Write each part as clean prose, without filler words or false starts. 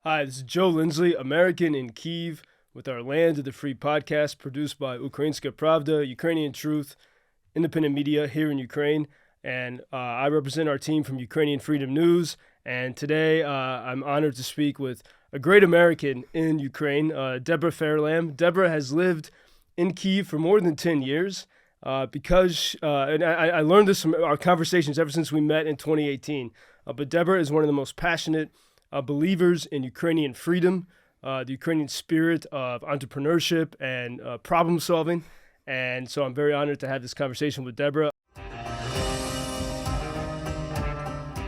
Hi, this is Joe Lindsley, American in Kyiv, with our Land of the Free podcast produced by Ukrainska Pravda, Ukrainian Truth, independent media here in Ukraine. And I represent our team from Ukrainian Freedom News. And today I'm honored to speak with a great American in Ukraine, Deborah Fairlamb. Deborah has lived in Kyiv for more than 10 years and I learned this from our conversations ever since we met in 2018. But Deborah is one of the most passionate believers in Ukrainian freedom, the Ukrainian spirit of entrepreneurship and problem solving. And so I'm very honored to have this conversation with Deborah.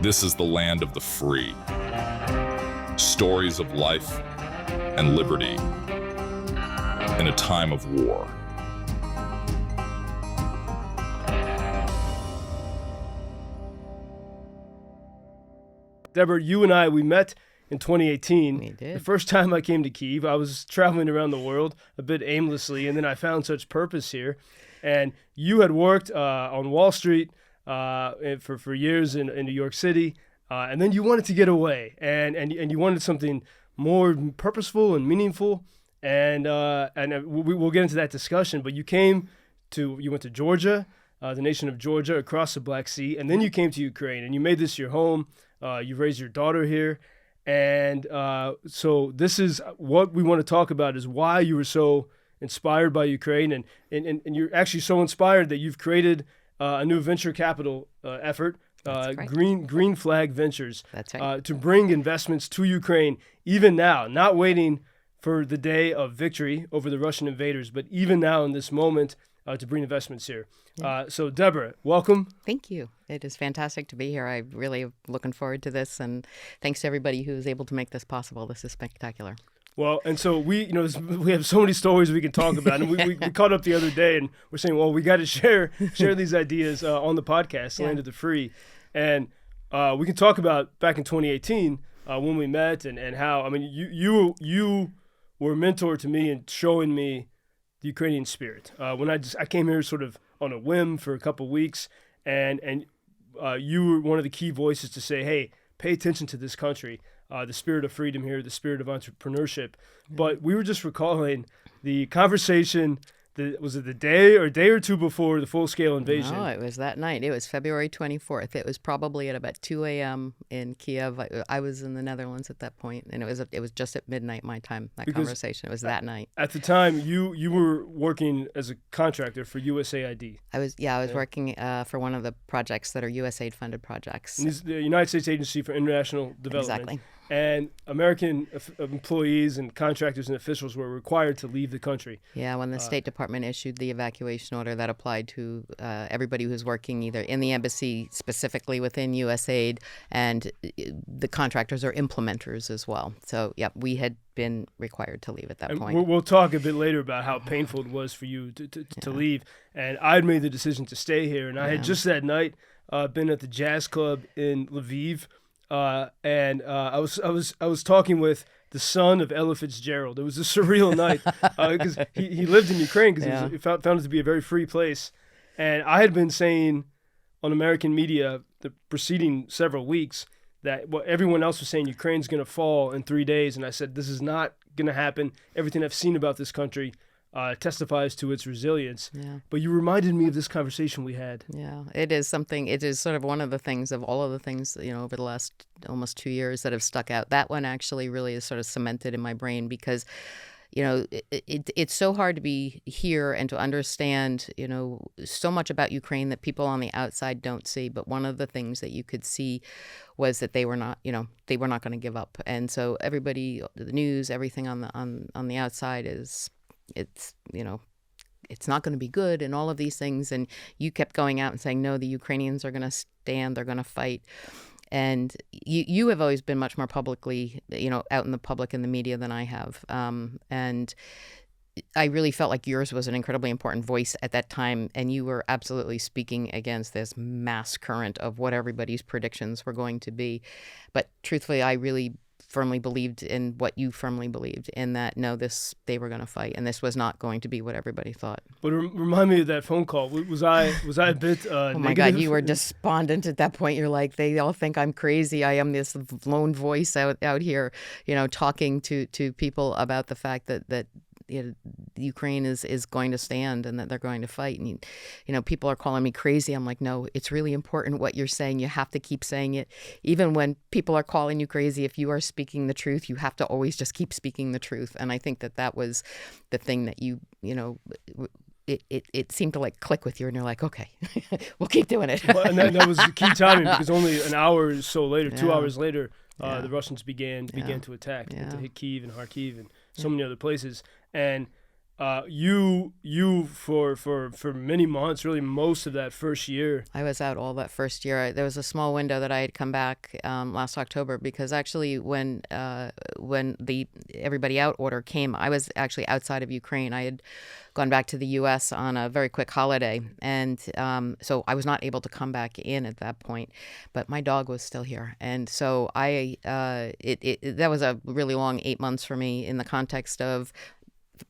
This is the land of the free. Stories of life and liberty in a time of war. Deborah, you and we met in 2018. We did. The first time I came to Kyiv, I was traveling around the world a bit aimlessly, and then I found such purpose here. And you had worked on Wall Street for years in New York City, and then you wanted to get away, and you wanted something more purposeful and meaningful. And we'll get into that discussion. But you went to Georgia, the nation of Georgia, across the Black Sea, and then you came to Ukraine, and you made this your home. You raised your daughter here. And so this is what we want to talk about, is why you were so inspired by Ukraine. And you're actually so inspired that you've created a new venture capital effort, Green Flag Ventures, That's right. to bring investments to Ukraine, even now, not waiting for the day of victory over the Russian invaders, but even now in this moment, to bring investments here. Yeah. So Deborah, welcome. Thank you. It is fantastic to be here. I'm really looking forward to this, and thanks to everybody who was able to make this possible. This is spectacular. Well, and so we have so many stories we can talk about, and we caught up the other day, and we're saying, well, we got to share these ideas on the podcast, Land of the Free, and we can talk about back in 2018 when we met and how, I mean, you were a mentor to me in showing me the Ukrainian spirit. When I came here sort of on a whim for a couple of weeks, and you were one of the key voices to say, hey, pay attention to this country, the spirit of freedom here, the spirit of entrepreneurship. But we were just recalling the conversation. Was it the day or two before the full-scale invasion? No, it was that night. It was February 24th. It was probably at about 2 a.m. in Kiev. I was in the Netherlands at that point, and it was just at midnight my time, conversation. It was that night. At the time, you were working as a contractor for USAID. I was working for one of the projects that are USAID-funded projects. And the United States Agency for International Development. Exactly. And American employees and contractors and officials were required to leave the country. Yeah, when the State Department issued the evacuation order, that applied to everybody who was working either in the embassy, specifically within USAID, and the contractors or implementers as well. So, yeah, we had been required to leave at that point. We'll talk a bit later about how painful it was for you to leave. And I had made the decision to stay here, and I had just that night been at the jazz club in Lviv. And I was talking with the son of Ella Fitzgerald. It was a surreal night because he lived in Ukraine because he found it to be a very free place. And I had been saying on American media the preceding several weeks that what everyone else was saying, Ukraine's going to fall in 3 days. And I said, this is not going to happen. Everything I've seen about this country testifies to its resilience. Yeah. But you reminded me of this conversation we had. Yeah, it is something. It is sort of one of the things of all of the things, over the last almost 2 years that have stuck out. That one actually really is sort of cemented in my brain because, it's so hard to be here and to understand, so much about Ukraine that people on the outside don't see. But one of the things that you could see was that they were not going to give up. And so everybody, the news, everything on the outside is, it's not going to be good and all of these things. And you kept going out and saying, no, the Ukrainians are going to stand, they're going to fight. And you have always been much more publicly, out in the public in the media than I have. And I really felt like yours was an incredibly important voice at that time. And you were absolutely speaking against this mass current of what everybody's predictions were going to be. But truthfully, I really firmly believed in what you firmly believed in, that no, they were going to fight, and this was not going to be what everybody thought. But remind me of that phone call. Was I a bit Oh my God, you were despondent at that point. You're like, they all think I'm crazy. I am this lone voice out here, talking to people about the fact that Ukraine is going to stand and that they're going to fight. And, people are calling me crazy. I'm like, no, it's really important what you're saying. You have to keep saying it. Even when people are calling you crazy, if you are speaking the truth, you have to always just keep speaking the truth. And I think that was the thing that it seemed to like click with you, and you're like, okay, we'll keep doing it. Well, and that was the key timing, because only an hour or so later, 2 hours later, the Russians began to attack, to hit Kyiv and Kharkiv and so many other places. And you for many months, really most of that first year. I was out all that first year. There was a small window that I had come back last October, because actually when the everybody out order came, I was actually outside of Ukraine. I had gone back to the U.S. on a very quick holiday, and so I was not able to come back in at that point. But my dog was still here, and so that was a really long 8 months for me in the context of,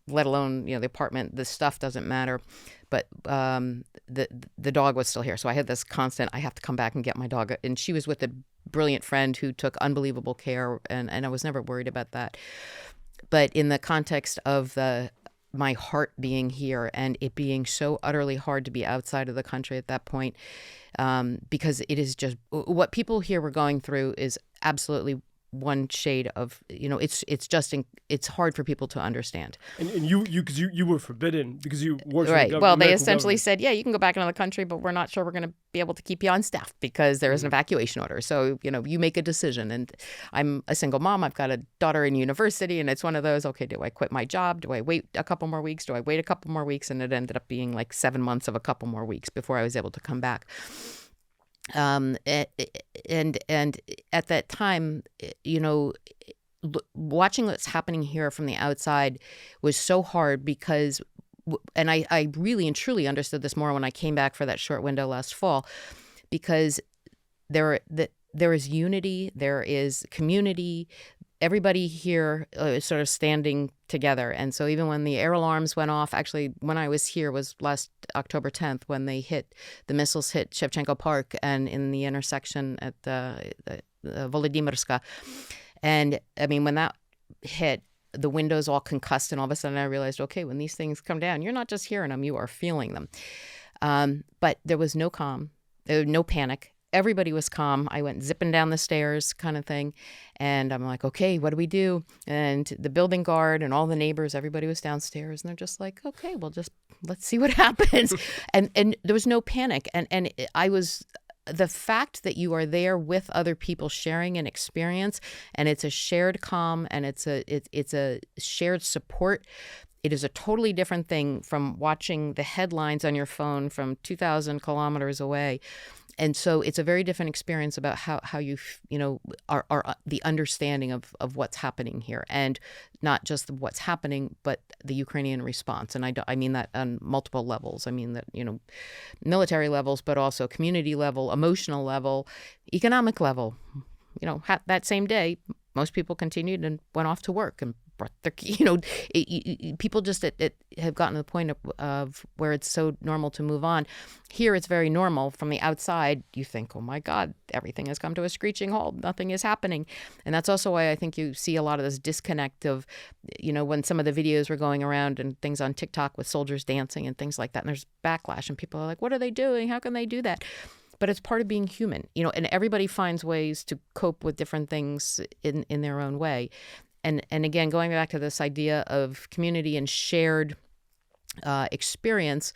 let alone the apartment, the stuff doesn't matter, but the dog was still here. So I had this constant, I have to come back and get my dog, and she was with a brilliant friend who took unbelievable care, and I was never worried about that. But in the context of my heart being here and it being so utterly hard to be outside of the country at that point, because it is just what people here were going through is absolutely one shade of, it's hard for people to understand. And you because you were forbidden because you worked right. For the well, they American essentially government. said, yeah, you can go back into the country, but we're not sure we're going to be able to keep you on staff because there is an evacuation order. So, you make a decision. And I'm a single mom. I've got a daughter in university, and it's one of those, okay, do I quit my job? Do I wait a couple more weeks? Do I wait a couple more weeks? And it ended up being like 7 months of a couple more weeks before I was able to come back. And at that time, watching what's happening here from the outside was so hard because, and I really and truly understood this more when I came back for that short window last fall, because there is unity, there is community. Everybody here is sort of standing together. And so even when the air alarms went off, actually, when I was here was last October 10th, when the missiles hit Shevchenko Park and in the intersection at Volodymyrska. And I mean, when that hit, the windows all concussed, and all of a sudden I realized, okay, when these things come down, you're not just hearing them, you are feeling them. But there was no calm, there was no panic. Everybody was calm. I went zipping down the stairs kind of thing. And I'm like, okay, what do we do? And the building guard and all the neighbors, everybody was downstairs. And they're just like, okay, well, let's see what happens. and there was no panic. And the fact that you are there with other people sharing an experience, and it's a shared calm, and it's a shared support. It is a totally different thing from watching the headlines on your phone from 2,000 kilometers away. And so it's a very different experience about how you are the understanding of what's happening here, and not just what's happening, but the Ukrainian response. And I mean that on multiple levels. I mean that, military levels, but also community level, emotional level, economic level. That same day, most people continued and went off to work and brought their, people just have gotten to the point of where it's so normal to move on. Here, it's very normal. From the outside, you think, oh my God, everything has come to a screeching halt. Nothing is happening. And that's also why I think you see a lot of this disconnect of, when some of the videos were going around and things on TikTok with soldiers dancing and things like that, and there's backlash and people are like, what are they doing? How can they do that? But it's part of being human, and everybody finds ways to cope with different things in their own way. And again, going back to this idea of community and shared experience,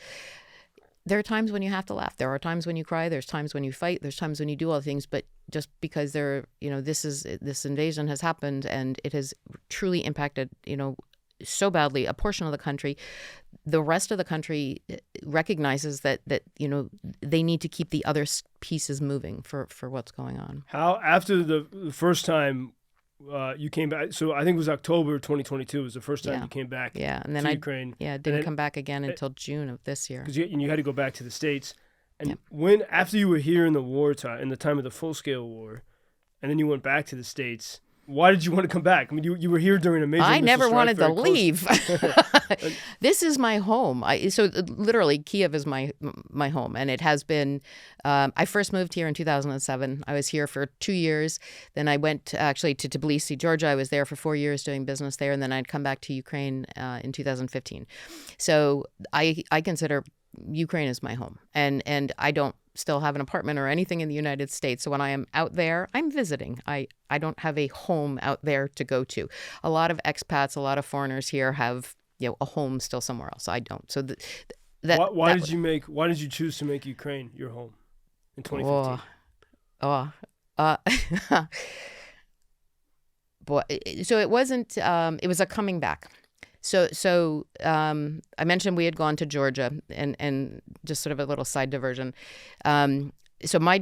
there are times when you have to laugh. There are times when you cry. There's times when you fight. There's times when you do all the things. But just because this invasion has happened and it has truly impacted, so badly a portion of the country, the rest of the country recognizes that they need to keep the other pieces moving for what's going on. How, after the first time you came back, so I think it was October 2022 was the first time you came back and then to Ukraine. Yeah, didn't come back again until June of this year. Because you had to go back to the States. And when, after you were here in the wartime, in the time of the full-scale war, and then you went back to the States, why did you want to come back? I mean, you were here during a major I missile never strike, wanted to very close. leave. This is my home. So literally, Kiev is my home, and it has been. I first moved here in 2007. I was here for 2 years. Then I went actually to Tbilisi, Georgia. I was there for 4 years doing business there, and then I'd come back to Ukraine in 2015. So I consider Ukraine is my home, and I don't still have an apartment or anything in the United States. So when I am out there, I'm visiting. I don't have a home out there to go to. A lot of expats, a lot of foreigners here have a home still somewhere else. I don't. So why did you choose to make Ukraine your home in 2015? Boy, so it wasn't. It was a coming back. So I mentioned we had gone to Georgia, and just sort of a little side diversion. So my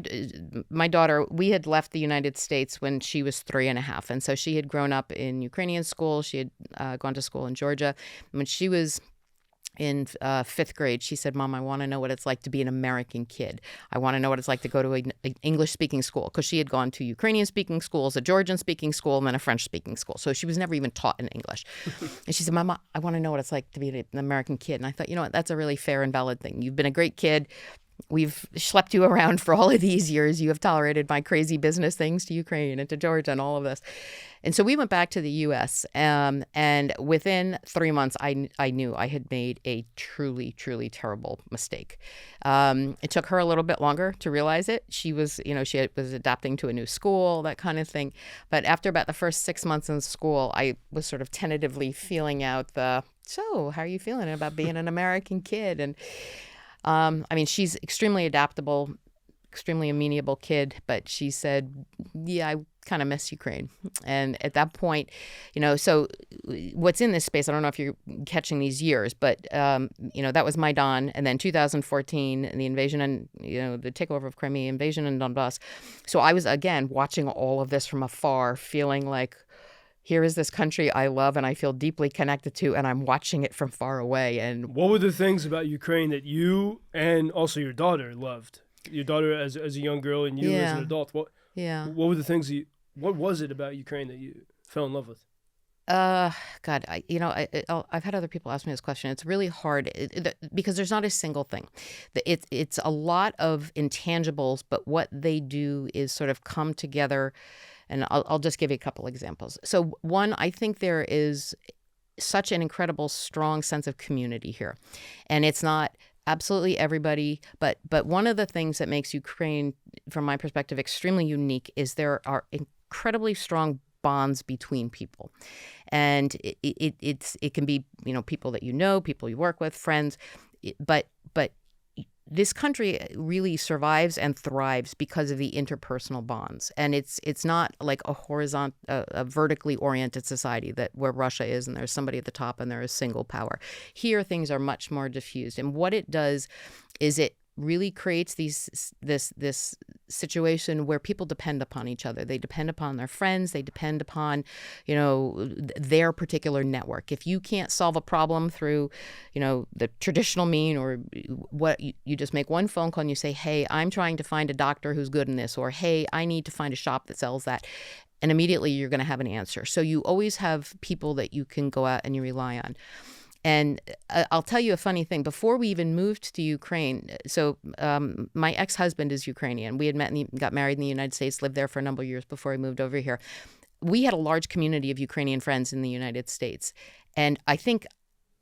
daughter, we had left the United States when she was 3.5, and so she had grown up in Ukrainian school. She had gone to school in Georgia. When she was in 5th grade, she said, "Mom, I want to know what it's like to be an American kid. I want to know what it's like to go to an English-speaking school," because she had gone to Ukrainian-speaking schools, a Georgian-speaking school, and then a French-speaking school. So she was never even taught in English. And she said, "Mama, I want to know what it's like to be an American kid." And I thought, you know what, that's a really fair and valid thing. You've been a great kid. We've schlepped you around for all of these years. You have tolerated my crazy business things to Ukraine and to Georgia and all of this. And so we went back to the U.S. And within 3 months, I knew I had made a truly, truly terrible mistake. It took her a little bit longer to realize it. She was adapting to a new school, that kind of thing. But after about the first 6 months in school, I was sort of tentatively feeling out so how are you feeling about being an American kid? And I mean, she's extremely adaptable, extremely amenable kid, but she said, "Yeah, I kind of miss Ukraine." And at that point, so what's in this space, I don't know if you're catching these years, but, that was Maidan, and then 2014, and the invasion and, the takeover of Crimea, invasion in Donbass. So I was, again, watching all of this from afar, feeling like, here is this country I love and I feel deeply connected to, and I'm watching it from far away. And what were the things about Ukraine that you and also your daughter loved? Your daughter as a young girl and you as an adult. What were the things what was it about Ukraine that you fell in love with? God, I've had other people ask me this question. It's really hard because there's not a single thing. It's a lot of intangibles, but what they do is sort of come together. And I'll just give you a couple examples. So one, I think there is such an incredible, strong sense of community here. And it's not absolutely everybody, but one of the things that makes Ukraine, from my perspective, extremely unique is there are incredibly strong bonds between people. And it can be, people that people you work with, friends, but this country really survives and thrives because of the interpersonal bonds. And it's not like a vertically oriented society where Russia is and there's somebody at the top and they're a single power. Here, things are much more diffused. And what it does is it really creates this situation where people depend upon each other. They depend upon their friends. They depend upon, their particular network. If you can't solve a problem through, the traditional mean or what, you just make one phone call and you say, "Hey, I'm trying to find a doctor who's good in this," or, "Hey, I need to find a shop that sells that." And immediately you're going to have an answer. So you always have people that you can go out and you rely on. And I'll tell you a funny thing. Before we even moved to Ukraine, so my ex-husband is Ukrainian. We had met and got married in the United States, lived there for a number of years before we moved over here. We had a large community of Ukrainian friends in the United States. And I think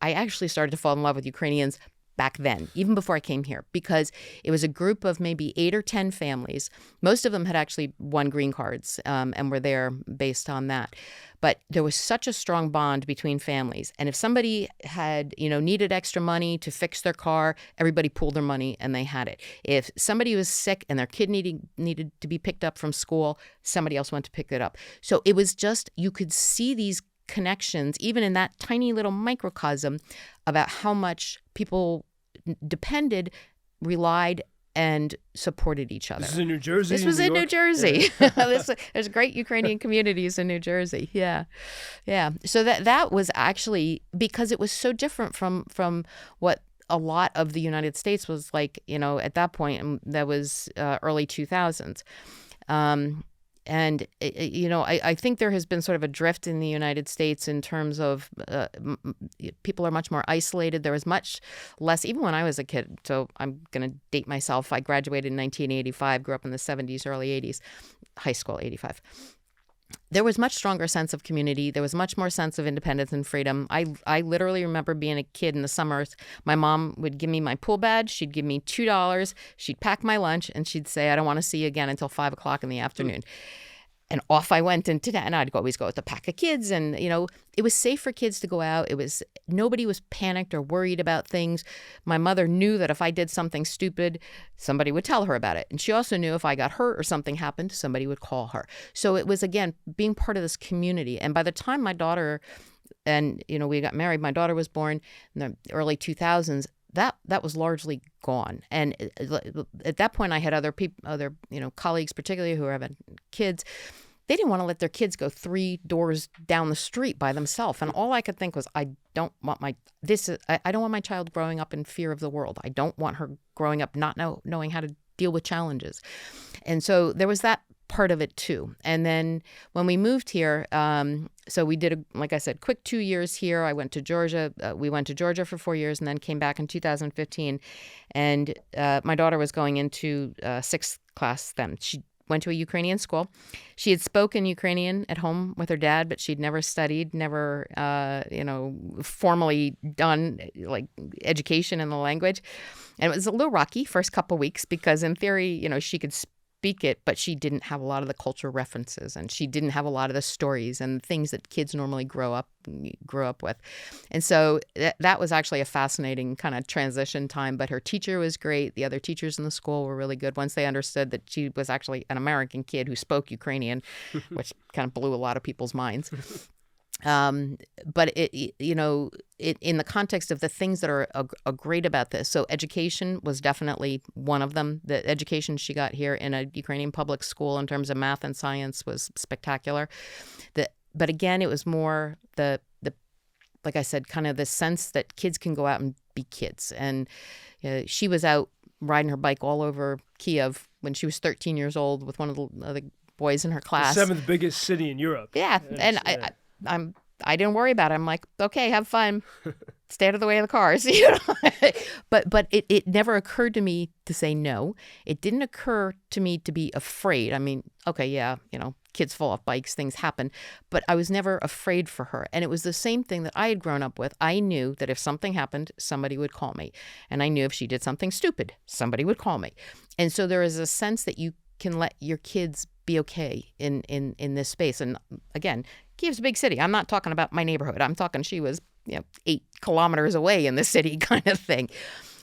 I actually started to fall in love with Ukrainians back then, even before I came here, because it was a group of maybe 8 or 10 families. Most of them had actually won green cards and were there based on that. But there was such a strong bond between families. And if somebody had, needed extra money to fix their car, everybody pooled their money and they had it. If somebody was sick and their kid needed to be picked up from school, somebody else went to pick it up. So it was just, you could see these connections, even in that tiny little microcosm, about how much people depended, relied, and supported each other. This is in New Jersey? This was in New Jersey. There's great Ukrainian communities in New Jersey. Yeah. So that was actually, because it was so different from what a lot of the United States was like, at that point, and that was early 2000s. I think there has been sort of a drift in the United States in terms of people are much more isolated. There was much less, even when I was a kid. So I'm going to date myself. I graduated in 1985, grew up in the 70s, early 80s, high school, 85. There was much stronger sense of community. There was much more sense of independence and freedom. I literally remember being a kid in the summers. My mom would give me my pool badge. She'd give me $2. She'd pack my lunch, and she'd say, I don't want to see you again until 5 o'clock in the afternoon. And off I went into that, and I'd always go with a pack of kids. And, it was safe for kids to go out. Nobody was panicked or worried about things. My mother knew that if I did something stupid, somebody would tell her about it. And she also knew if I got hurt or something happened, somebody would call her. So it was, again, being part of this community. And by the time my daughter and, we got married, my daughter was born in the early 2000s, that was largely gone. And at that point, I had other colleagues, particularly who were having kids. They didn't want to let their kids go 3 doors down the street by themselves. And all I could think was, I don't want my child growing up in fear of the world. I don't want her growing up not knowing how to deal with challenges. And so there was that part of it too. And then when we moved here, so we did, like I said, quick 2 years here. I went to Georgia. We went to Georgia for 4 years and then came back in 2015. And my daughter was going into 6th class then. She went to a Ukrainian school. She had spoken Ukrainian at home with her dad, but she'd never studied, never, formally done like education in the language. And it was a little rocky first couple of weeks because in theory, she could speak it, but she didn't have a lot of the cultural references and she didn't have a lot of the stories and things that kids normally grow up with. And so that was actually a fascinating kind of transition time, but her teacher was great. The other teachers in the school were really good once they understood that she was actually an American kid who spoke Ukrainian, which kind of blew a lot of people's minds. But in the context of the things that are great about this, so education was definitely one of them. The education she got here in a Ukrainian public school in terms of math and science was spectacular. But again, it was more the like I said, kind of the sense that kids can go out and be kids. And she was out riding her bike all over Kiev when she was 13 years old with one of the other boys in her class. The 7th biggest city in Europe. Yeah, and I didn't worry about it. I'm like, okay, have fun. Stay out of the way of the cars. But it never occurred to me to say no. It didn't occur to me to be afraid. I mean, okay, yeah, kids fall off bikes, things happen. But I was never afraid for her. And it was the same thing that I had grown up with. I knew that if something happened, somebody would call me. And I knew if she did something stupid, somebody would call me. And so there is a sense that you can let your kids be okay in this space. And again, Kiev's a big city. I'm not talking about my neighborhood. I'm talking she was 8 kilometers away in the city kind of thing.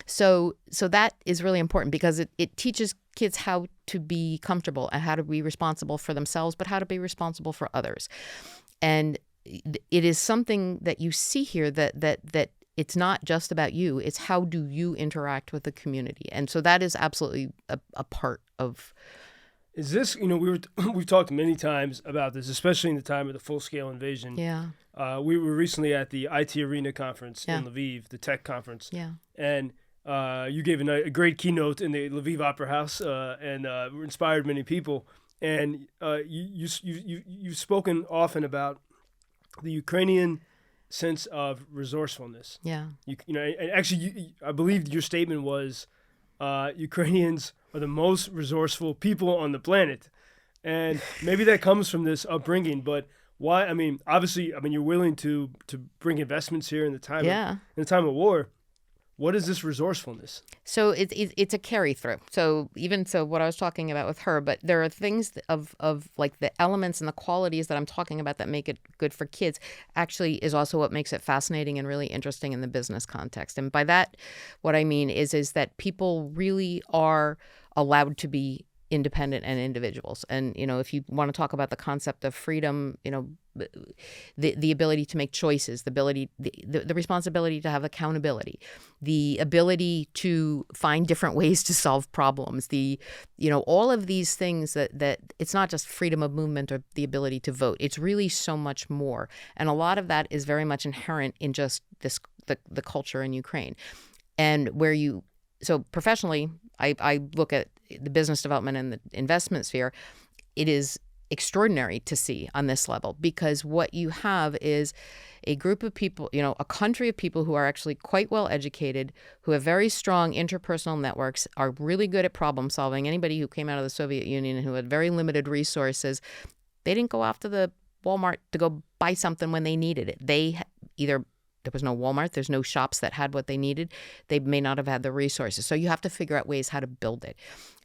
So that is really important because it teaches kids how to be comfortable and how to be responsible for themselves, but how to be responsible for others. And it is something that you see here that it's not just about you. It's how do you interact with the community. And so that is absolutely a part of. Is this, we've talked many times about this, especially in the time of the full-scale invasion. Yeah. We were recently at the IT Arena conference in Lviv, the tech conference. Yeah. And you gave a great keynote in the Lviv Opera House and inspired many people. And you've spoken often about the Ukrainian sense of resourcefulness. Yeah. And actually, I believe your statement was Ukrainians are the most resourceful people on the planet. And maybe that comes from this upbringing, but why? I mean, obviously, you're willing to bring investments here in the time of war. What is this resourcefulness? So it's a carry through. So what I was talking about with her, but there are things of like the elements and the qualities that I'm talking about that make it good for kids actually is also what makes it fascinating and really interesting in the business context. And by that, what I mean is that people really are allowed to be independent and individuals. And, if you want to talk about the concept of freedom, the ability to make choices, the responsibility to have accountability, the ability to find different ways to solve problems, all of these things that it's not just freedom of movement or the ability to vote. It's really so much more. And a lot of that is very much inherent in just the culture in Ukraine. And so professionally, I look at the business development and the investment sphere. It is extraordinary to see on this level, because what you have is a group of people, a country of people who are actually quite well educated, who have very strong interpersonal networks, are really good at problem solving. Anybody who came out of the Soviet Union and who had very limited resources, they didn't go after the Walmart to go buy something when they needed it. There was no Walmart, there's no shops that had what they needed. They may not have had the resources. So you have to figure out ways how to build it.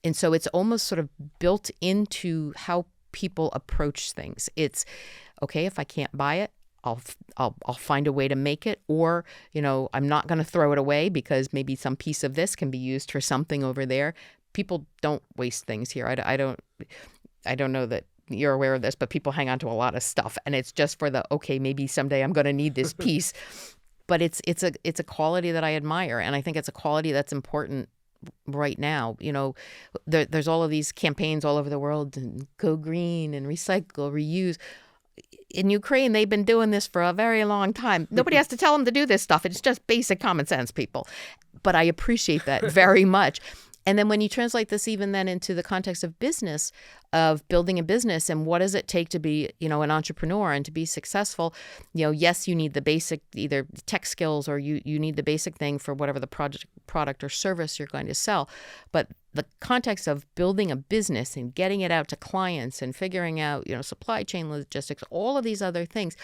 And so it's almost sort of built into how people approach things. It's, okay, if I can't buy it, I'll find a way to make it, or, I'm not going to throw it away because maybe some piece of this can be used for something over there. People don't waste things here. I don't know that you're aware of this, but people hang on to a lot of stuff, and it's just for okay, maybe someday I'm going to need this piece. But it's a quality that I admire, and I think it's a quality that's important right now. There's all of these campaigns all over the world, and go green and recycle, reuse. In Ukraine, they've been doing this for a very long time. Nobody has to tell them to do this stuff. It's just basic common sense, people. But I appreciate that very much. And then when you translate this even then into the context of business, of building a business, and what does it take to be, an entrepreneur and to be successful, yes, you need the basic either tech skills, or you need the basic thing for whatever the product or service you're going to sell. But the context of building a business and getting it out to clients and figuring out, supply chain logistics, all of these other things,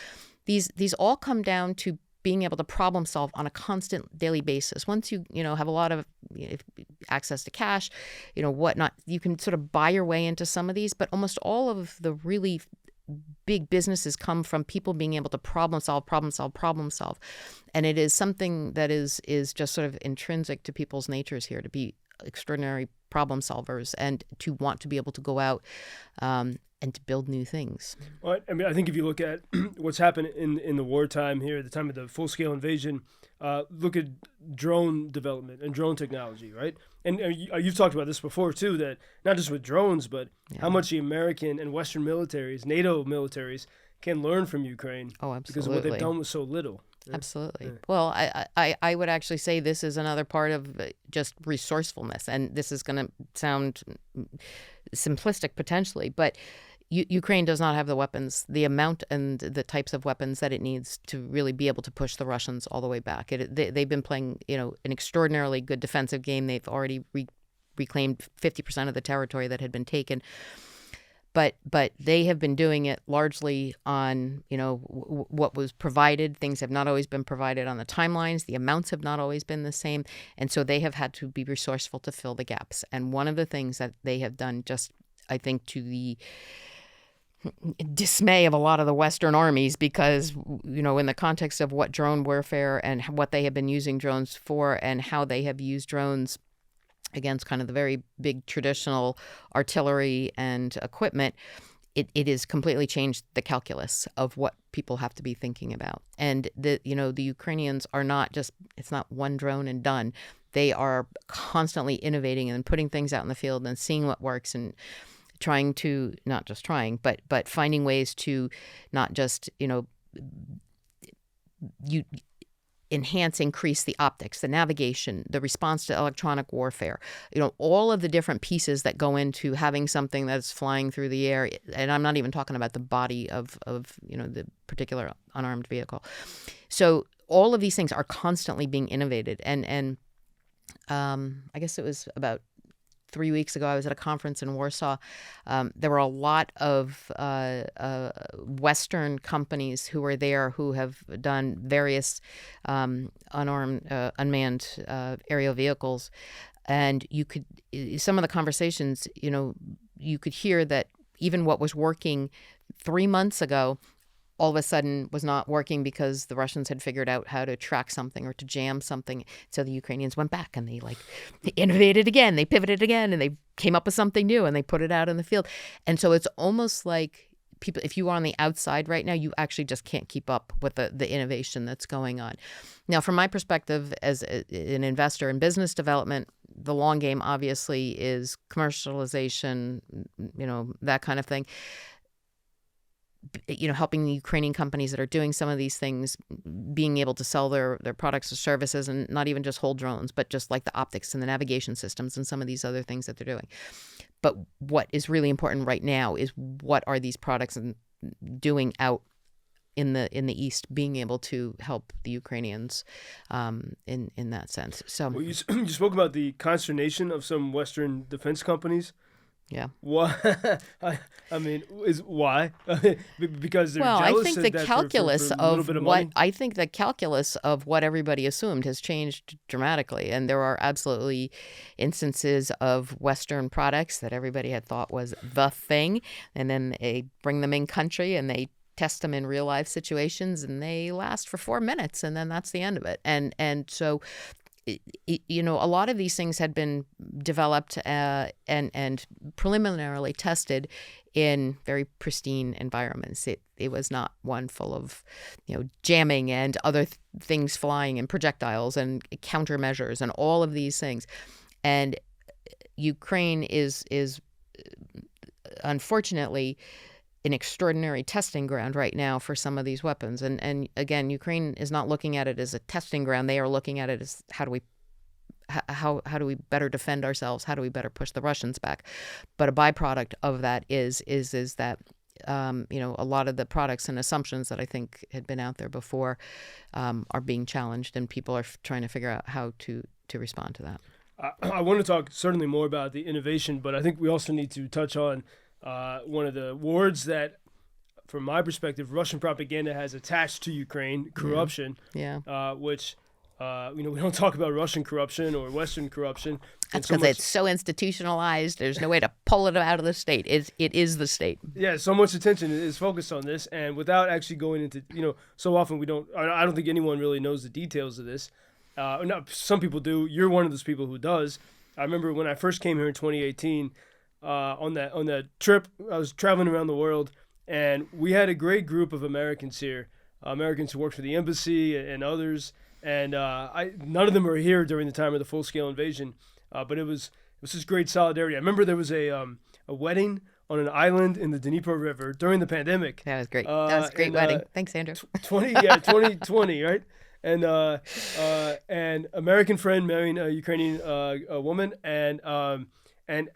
these all come down to being able to problem solve on a constant daily basis. Once you have a lot of access to cash, whatnot, you can sort of buy your way into some of these. But almost all of the really big businesses come from people being able to problem solve. And it is something that is just sort of intrinsic to people's natures here, to be extraordinary problem solvers and to want to be able to go out and to build new things. Well, I think if you look at what's happened in the wartime here, at the time of the full-scale invasion, look at drone development and drone technology, right? And you've talked about this before, too, that not just with drones, but how much the American and Western militaries, NATO militaries, can learn from Ukraine. Oh, absolutely. Because of what they've done with so little. Absolutely. Yeah. Well, I would actually say this is another part of just resourcefulness, and this is going to sound simplistic potentially, but Ukraine does not have the weapons, the amount and the types of weapons that it needs to really be able to push the Russians all the way back. They've been playing, an extraordinarily good defensive game. They've already reclaimed 50% of the territory that had been taken. But they have been doing it largely on, what was provided. Things have not always been provided on the timelines. The amounts have not always been the same. And so they have had to be resourceful to fill the gaps. And one of the things that they have done, just, I think, to the dismay of a lot of the Western armies, because, in the context of what drone warfare and what they have been using drones for and how they have used drones against kind of the very big traditional artillery and equipment, it has completely changed the calculus of what people have to be thinking about. And the Ukrainians are not just, it's not one drone and done. They are constantly innovating and putting things out in the field and seeing what works and trying to, not just trying, but finding ways to not just, increase the optics, the navigation, the response to electronic warfare, all of the different pieces that go into having something that's flying through the air. And I'm not even talking about the body of the particular unarmed vehicle. So all of these things are constantly being innovated. And I guess it was about 3 weeks ago, I was at a conference in Warsaw. There were a lot of Western companies who were there who have done various unmanned aerial vehicles. And some of the conversations, you could hear that even what was working 3 months ago all of a sudden was not working because the Russians had figured out how to track something or to jam something. So the Ukrainians went back and they innovated again, they pivoted again, and they came up with something new and they put it out in the field. And so it's almost like people, if you are on the outside right now, you actually just can't keep up with the innovation that's going on. Now, from my perspective as an investor in business development, the long game obviously is commercialization, that kind of thing. Helping the Ukrainian companies that are doing some of these things, being able to sell their products or services, and not even just hold drones, but just like the optics and the navigation systems and some of these other things that they're doing. But what is really important right now is what are these products doing out in the East, being able to help the Ukrainians in that sense. So Well, you spoke about the consternation of some Western defense companies. yeah. Why? I mean, why? Because they're Well, jealous. I think of the that calculus for a little of bit of what money? I think the calculus of what everybody assumed has changed dramatically, and there are absolutely instances of Western products that everybody had thought was the thing, and then they bring them in country and they test them in real life situations, and they last for 4 minutes, and then that's the end of it. And so, you know, a lot of these things had been developed and preliminarily tested in very pristine environments. It was not one full of, you know, jamming and other things flying and projectiles and countermeasures and all of these things. And Ukraine is unfortunately an extraordinary testing ground right now for some of these weapons. And again, Ukraine is not looking at it as a testing ground. They are looking at it as how do we better defend ourselves? How do we better push the Russians back? But a byproduct of that is that you know, a lot of the products and assumptions that I think had been out there before are being challenged, and people are trying to figure out how to respond to that. I want to talk certainly more about the innovation, but I think we also need to touch on one of the words that, from my perspective, Russian propaganda has attached to Ukraine: corruption. Yeah. Which, you know, we don't talk about Russian corruption or Western corruption. That's because it's so institutionalized. There's no way to pull it out of the state. It is the state. Yeah, so much attention is focused on this, and without actually going into, you know, so often we don't. I don't think anyone really knows the details of this. Some people do. You're one of those people who does. I remember when I first came here in 2018. On that trip, I was traveling around the world, and we had a great group of Americans here, Americans who worked for the embassy and others. And none of them were here during the time of the full-scale invasion, but it was just great solidarity. I remember there was a wedding on an island in the Dnieper River during the pandemic. That was great. That was a great wedding. Thanks, Andrew. 2020, right? And American friend marrying a Ukrainian woman, and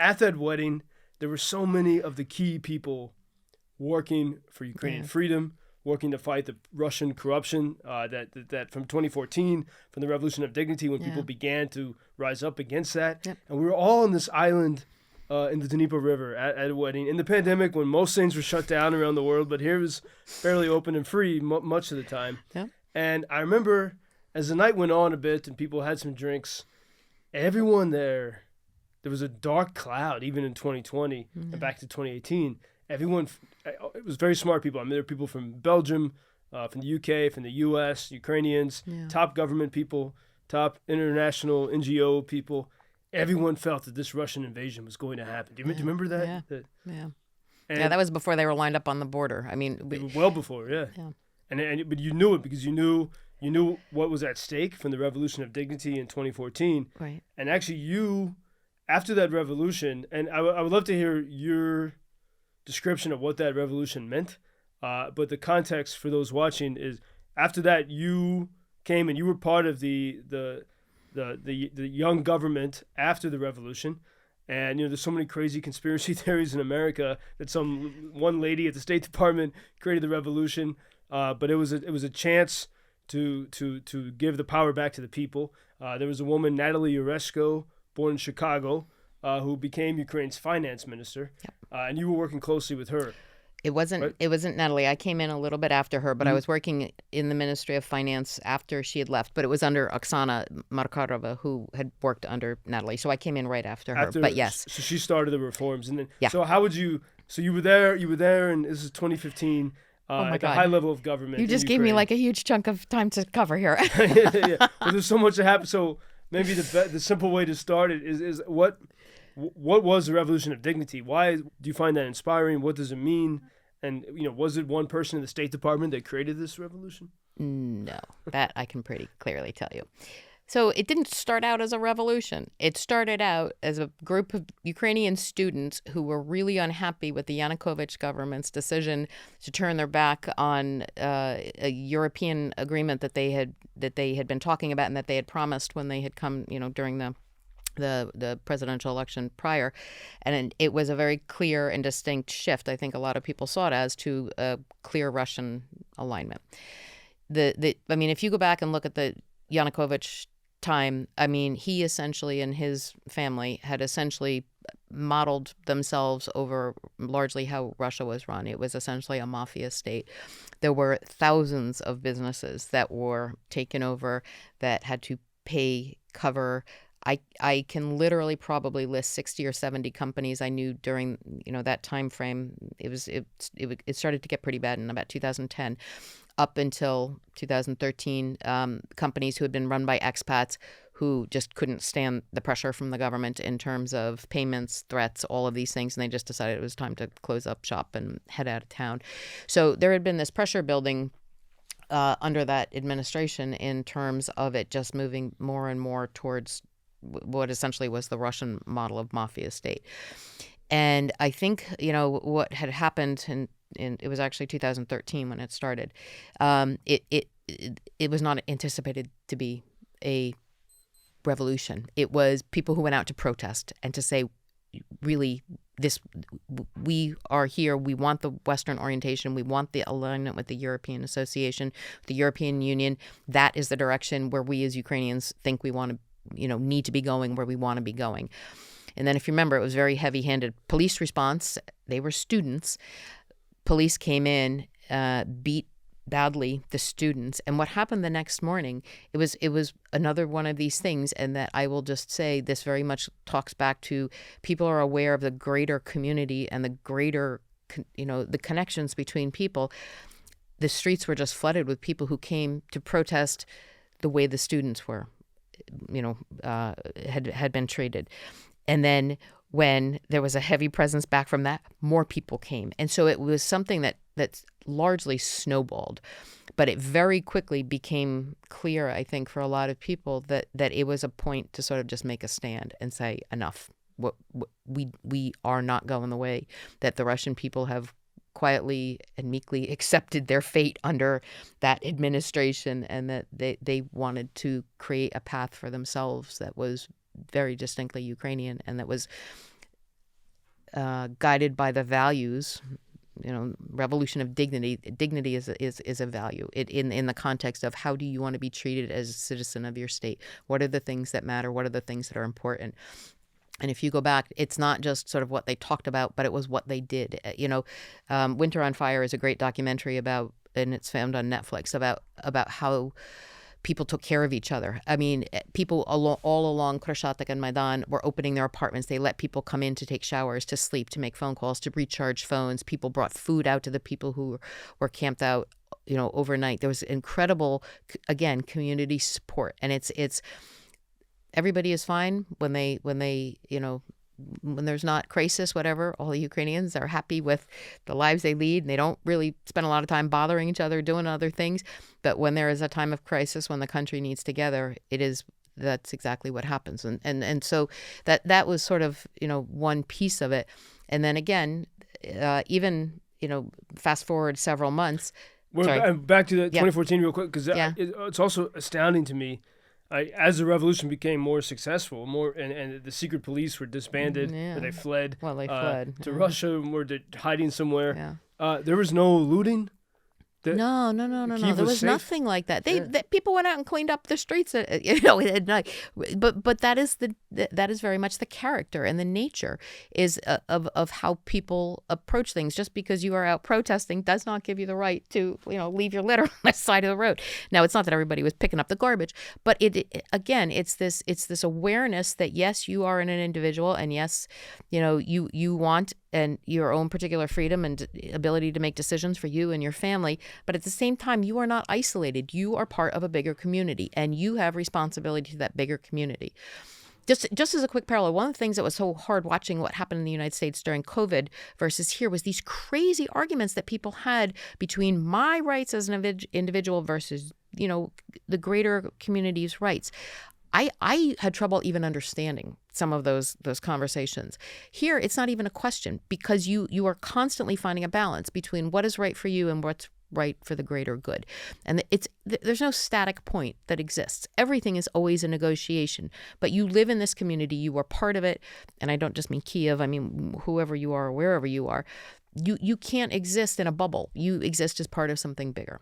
at that wedding, there were so many of the key people working for Ukrainian freedom, working to fight the Russian corruption that from 2014, from the Revolution of Dignity, when people began to rise up against that. Yep. And we were all on this island in the Dnieper River at a wedding in the pandemic, when most things were shut down around the world, but here it was fairly open and free much of the time. Yep. And I remember as the night went on a bit and people had some drinks, everyone there was a dark cloud, even in 2020 and back to 2018. Everyone, it was very smart people. I mean, there were people from Belgium, from the UK, from the US, Ukrainians, top government people, top international NGO people. Everyone felt that this Russian invasion was going to happen. Do you remember that? Yeah, that was before they were lined up on the border. I mean, well before, yeah. But you knew it because you knew what was at stake from the Revolution of Dignity in 2014. Right. And actually, after that revolution, and I would love to hear your description of what that revolution meant. But the context for those watching is, after that, you came and you were part of the young government after the revolution. And, you know, there's so many crazy conspiracy theories in America that one lady at the State Department created the revolution. But it was a chance to give the power back to the people. There was a woman, Natalie Uresko, born in Chicago, who became Ukraine's finance minister. Yep. And you were working closely with her. It wasn't. Right? It wasn't Natalie. I came in a little bit after her, but I was working in the Ministry of Finance after she had left. But it was under Oksana Markarova, who had worked under Natalie. So I came in right after her. But yes. So she started the reforms, and then. Yeah. So how would you? So you were there, and this is 2015. At the high level of government. You just gave me like a huge chunk of time to cover here. yeah. Well, there's so much that happened. So maybe the simple way to start it is what was the Revolution of Dignity? Why do you find that inspiring? What does it mean? And, you know, was it one person in the State Department that created this revolution? No, that I can pretty clearly tell you. So it didn't start out as a revolution. It started out as a group of Ukrainian students who were really unhappy with the Yanukovych government's decision to turn their back on a European agreement that they had been talking about and that they had promised when they had come, you know, during the the presidential election prior, and it was a very clear and distinct shift. I think a lot of people saw it as to a clear Russian alignment. I mean, if you go back and look at the Yanukovych time, I mean, he essentially and his family had essentially modeled themselves over largely how Russia was run. It was essentially a mafia state. There were thousands of businesses that were taken over that had to pay, cover. I can literally probably list 60 or 70 companies I knew during that time frame. It started to get pretty bad in about 2010. Up until 2013, companies who had been run by expats who just couldn't stand the pressure from the government in terms of payments, threats, all of these things, and they just decided it was time to close up shop and head out of town. So there had been this pressure building under that administration in terms of it just moving more and more towards what essentially was the Russian model of mafia state. And I think, what had happened, and it was actually 2013 when it started, it was not anticipated to be a revolution. It was people who went out to protest and to say, really, we are here. We want the Western orientation. We want the alignment with the European Association, the European Union. That is the direction where we as Ukrainians think we want to, need to be going, where we want to be going. And then if you remember, it was very heavy-handed police response. They were students. Police came in, beat badly the students. And what happened the next morning, it was another one of these things, and that I will just say this very much talks back to people are aware of the greater community and the greater, the connections between people. The streets were just flooded with people who came to protest the way the students were, had been treated. And then when there was a heavy presence back from that, more people came. And so it was something that's largely snowballed. But it very quickly became clear, I think, for a lot of people that it was a point to sort of just make a stand and say, enough. We are not going the way that the Russian people have quietly and meekly accepted their fate under that administration, and that they wanted to create a path for themselves that was very distinctly Ukrainian, and that was guided by the values, revolution of dignity. Dignity is a value in the context of how do you want to be treated as a citizen of your state? What are the things that matter? What are the things that are important? And if you go back, it's not just sort of what they talked about, but it was what they did. Winter on Fire is a great documentary about, and it's found on Netflix, about how people took care of each other. I mean, people all along Krashatik and Maidan were opening their apartments. They let people come in to take showers, to sleep, to make phone calls, to recharge phones. People brought food out to the people who were camped out, overnight. There was incredible, again, community support. And it's everybody is fine when there's not crisis, whatever. All the Ukrainians are happy with the lives they lead, and they don't really spend a lot of time bothering each other, doing other things. But when there is a time of crisis, when the country needs together, that's exactly what happens. And so that was sort of, one piece of it. And then again, even, fast forward several months. Back to the 2014 real quick, because it's also astounding to me. As the revolution became more successful, and the secret police were disbanded, or they fled. Well, they fled to Russia, or they're hiding somewhere. Yeah. There was no looting. No. There was nothing like that. People went out and cleaned up the streets, at night. But that is very much the character and the nature is of how people approach things. Just because you are out protesting does not give you the right to leave your litter on the side of the road. Now, it's not that everybody was picking up the garbage, but it's this awareness that yes, you are an individual, and yes, you want and your own particular freedom and ability to make decisions for you and your family. But at the same time, you are not isolated. You are part of a bigger community, and you have responsibility to that bigger community. Just as a quick parallel, one of the things that was so hard watching what happened in the United States during COVID versus here was these crazy arguments that people had between my rights as an individual versus, the greater community's rights. I had trouble even understanding some of those conversations. Here, it's not even a question, because you are constantly finding a balance between what is right for you and what's right for the greater good. And there's no static point that exists. Everything is always a negotiation. But you live in this community, you are part of it, and I don't just mean Kiev, I mean whoever you are or wherever you are. You can't exist in a bubble. You exist as part of something bigger.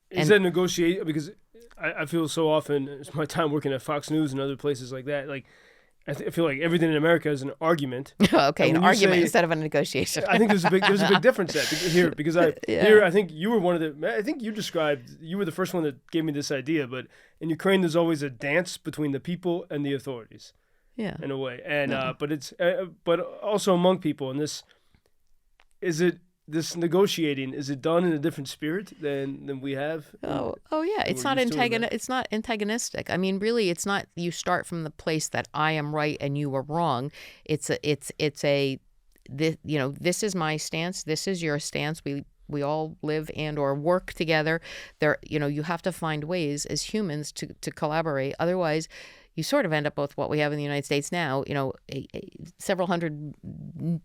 Is that negotiate? Because I feel so often, it's my time working at Fox News and other places like that, like I feel like everything in America is an argument. Okay, an argument instead of a negotiation. I think there's a big difference here because I think you were one of the. I think you were the first one that gave me this idea. But in Ukraine, there's always a dance between the people and the authorities. Yeah, in a way, and but also among people. And this negotiating, is it done in a different spirit than we have? Oh yeah, it's not antagonistic. I mean, really, it's not. You start from the place that I am right and you are wrong. This is my stance. This is your stance. We all live and or work together. You have to find ways as humans to collaborate. Otherwise, you sort of end up with what we have in the United States now, several hundred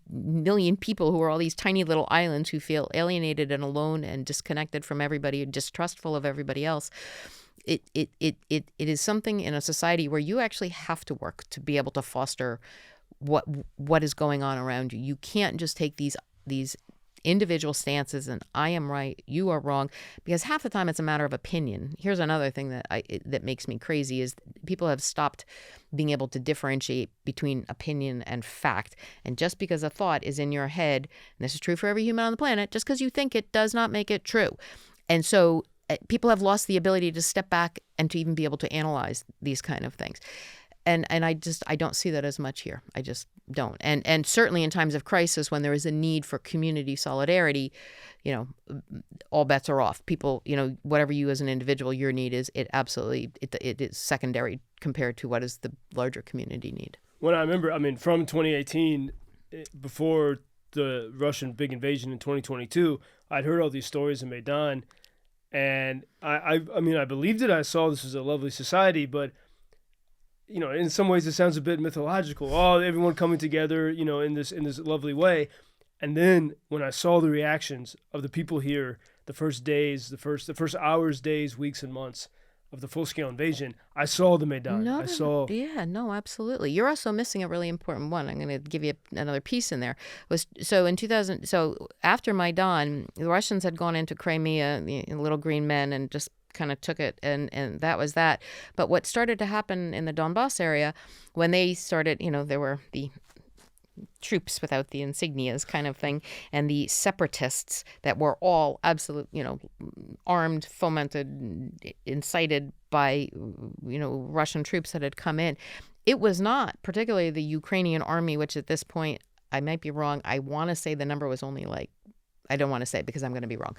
million people who are all these tiny little islands who feel alienated and alone and disconnected from everybody, distrustful of everybody else. It is something in a society where you actually have to work to be able to foster what is going on around you. You can't just take these individual stances and I am right, you are wrong, because half the time it's a matter of opinion. Here's another thing that makes me crazy is people have stopped being able to differentiate between opinion and fact. And just because a thought is in your head, and this is true for every human on the planet, just because you think it does not make it true. And so people have lost the ability to step back and to even be able to analyze these kind of things. And I don't see that as much here. I just don't. And certainly in times of crisis, when there is a need for community solidarity, all bets are off. People, whatever you as an individual, your need is, it is secondary compared to what is the larger community need. When I remember, from 2018, before the Russian big invasion in 2022, I'd heard all these stories in Maidan, and I believed it. I saw this was a lovely society, but in some ways it sounds a bit mythological. Oh, everyone coming together, in this lovely way. And then when I saw the reactions of the people here, the first days, the first hours, days, weeks, and months of the full-scale invasion, I saw the Maidan. Absolutely. You're also missing a really important one. I'm going to give you another piece in there. So after Maidan, the Russians had gone into Crimea, the little green men, and just kind of took it, and that was that. But what started to happen in the Donbass area, when they started, there were the troops without the insignias kind of thing, and the separatists that were all absolute, armed, fomented, incited by, Russian troops that had come in. It was not particularly the Ukrainian army, which at this point, I might be wrong. I want to say the number was only I don't want to say it because I'm going to be wrong.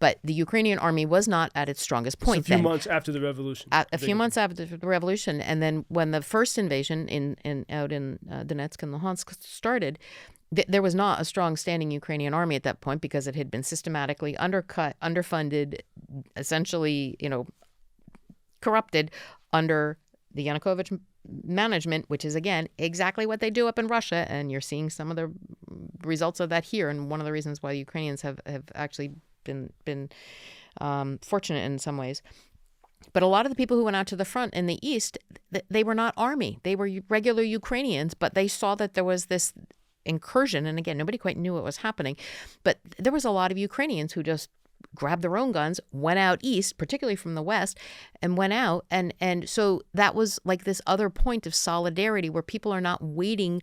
But the Ukrainian army was not at its strongest point then. A few months after the revolution. A few months after the revolution. And then when the first invasion out in Donetsk and Luhansk started, there was not a strong standing Ukrainian army at that point because it had been systematically undercut, underfunded, essentially, corrupted under the Yanukovych management, which is, again, exactly what they do up in Russia. And you're seeing some of the results of that here. And one of the reasons why Ukrainians have actually been fortunate in some ways. But a lot of the people who went out to the front in the East, they were not army. They were regular Ukrainians, but they saw that there was this incursion. And again, nobody quite knew what was happening. But there was a lot of Ukrainians who just grabbed their own guns, went out east, particularly from the west, and went out. And so that was like this other point of solidarity where people are not waiting